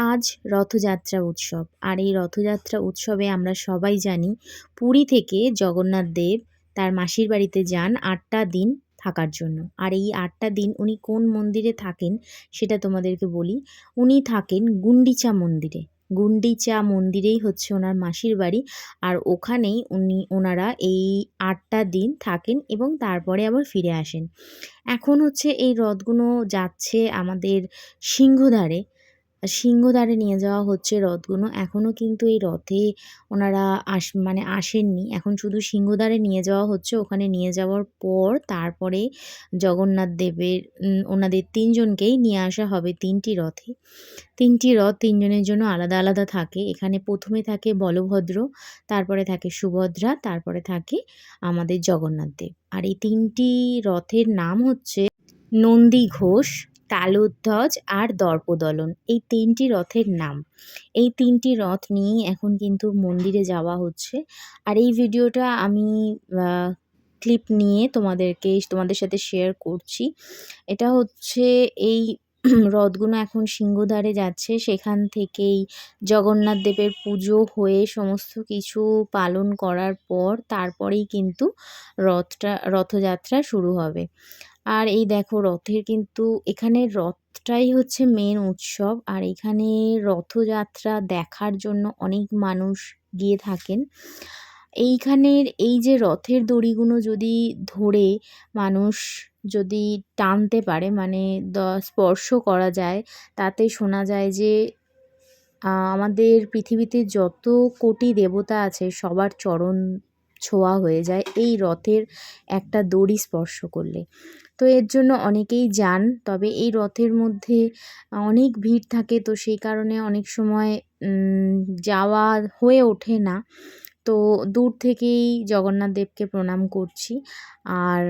আজ রথযাত্রা উৎসব। আর এই রথযাত্রা উৎসবে আমরা সবাই জানি পুরী থেকে জগন্নাথ দেব তার মাসির বাড়িতে যান ৮টা দিন থাকার জন্য। আর এই ৮টা দিন উনি কোন মন্দিরে থাকেন সেটা তোমাদেরকে বলি। উনি থাকেন গুন্ডিচা মন্দিরে। গুন্ডিচা মন্দিরেই হচ্ছে ওনার মাসির বাড়ি। আর ওখানেই ওনারা এই ৮টা দিন থাকেন এবং তারপরে আবার ফিরে আসেন। এখন হচ্ছে এই রথগুলো যাচ্ছে আমাদের সিংহদ্বারে। সিংহদ্বারে নিয়ে যাওয়া হচ্ছে রথগুলো। এখনও কিন্তু এই রথে ওনারা আসেননি। এখন শুধু সিংহদ্বারে নিয়ে যাওয়া হচ্ছে। ওখানে নিয়ে যাওয়ার পর তারপরে জগন্নাথ দেবের ওনাদের ৩ জনকেই নিয়ে আসা হবে ৩টি রথে। ৩টি রথ ৩ জনের জন্য আলাদা আলাদা থাকে। এখানে ১মে থাকে বলভদ্র, তারপরে থাকে সুভদ্রা, তারপরে থাকে আমাদের জগন্নাথ দেব। আর এই ৩টি রথের নাম হচ্ছে নন্দীঘোষ, তালধ্বজ আর দর্পদলন। এই ৩টি রথের নাম। এই ৩টি রথ নিয়েই এখন কিন্তু মন্দিরে যাওয়া হচ্ছে। আর এই ভিডিওটা আমি ক্লিপ নিয়ে তোমাদের সাথে শেয়ার করছি। এটা হচ্ছে এই রথগুলো এখন সিংহদ্বারে যাচ্ছে। সেখান থেকেই জগন্নাথ দেবের পুজো হয়ে সমস্ত কিছু পালন করার পর তারপরেই কিন্তু রথযাত্রা শুরু হবে। আর এই দেখো রথের কিন্তু এখানে রথটাই হচ্ছে মেন উৎসব। আর এখানে রথযাত্রা দেখার জন্য অনেক মানুষ গিয়ে থাকেন। এইখানের এই যে রথের দড়িগুলো যদি ধরে মানুষ যদি টানতে পারে, মানে স্পর্শ করা যায়, তাতে শোনা যায় যে আমাদের পৃথিবীতে যত কোটি দেবতা আছে সবার চরণ ছোঁয়া হয়ে যায় এই রথের একটা দড়ি স্পর্শ করলে। তো এর জন্য অনেকেই যান। তবে এই রথের মধ্যে অনেক ভিড় থাকে, তো সেই কারণে অনেক সময় যাওয়া হয়ে ওঠে না। তো দূর থেকেই জগন্নাথ দেবকে প্রণাম করছি। আর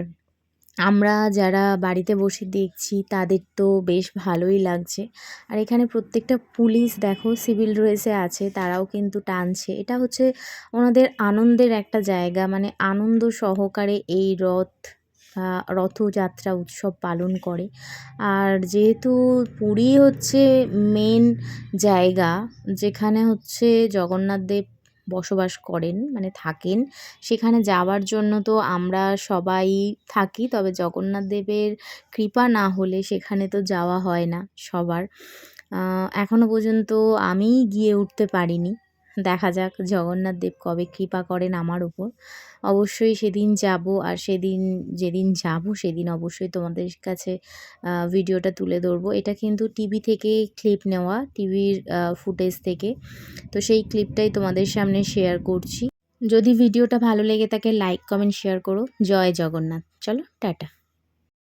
আমরা যারা বাড়িতে বসে দেখছি তাদের তো বেশ ভালোই লাগছে। আর এখানে প্রত্যেকটা পুলিশ দেখো সিভিল ড্রেসে আছে, তারাও কিন্তু টানছে। এটা হচ্ছে ওনাদের আনন্দের একটা জায়গা, মানে আনন্দ সহকারে এই রথযাত্রা উৎসব পালন করে। আর যেহেতু পুরী হচ্ছে মেন জায়গা যেখানে হচ্ছে জগন্নাথ দেব বসবাস করেন, মানে থাকেন, সেখানে যাওয়ার জন্য তো আমরা সবাই থাকি। তবে জগন্নাথ দেবের কৃপা না হলে সেখানে তো যাওয়া হয় না সবার। এখনও পর্যন্ত আমিই গিয়ে উঠতে পারিনি। দেখা যাক জগন্নাথ দেব কবে কৃপা করেন আমার উপর। অবশ্যই সেদিন যাব। আর যেদিন যাব সেদিন অবশ্যই তোমাদের কাছে ভিডিওটা তুলে ধরবো। এটা কিন্তু টিভি থেকে ক্লিপ নেওয়া, টিভির ফুটেজ থেকে। তো সেই ক্লিপটাই তোমাদের সামনে শেয়ার করছি। যদি ভিডিওটা ভালো লেগে থাকে লাইক, কমেন্ট, শেয়ার করো। জয় জগন্নাথ। চলো টাটা।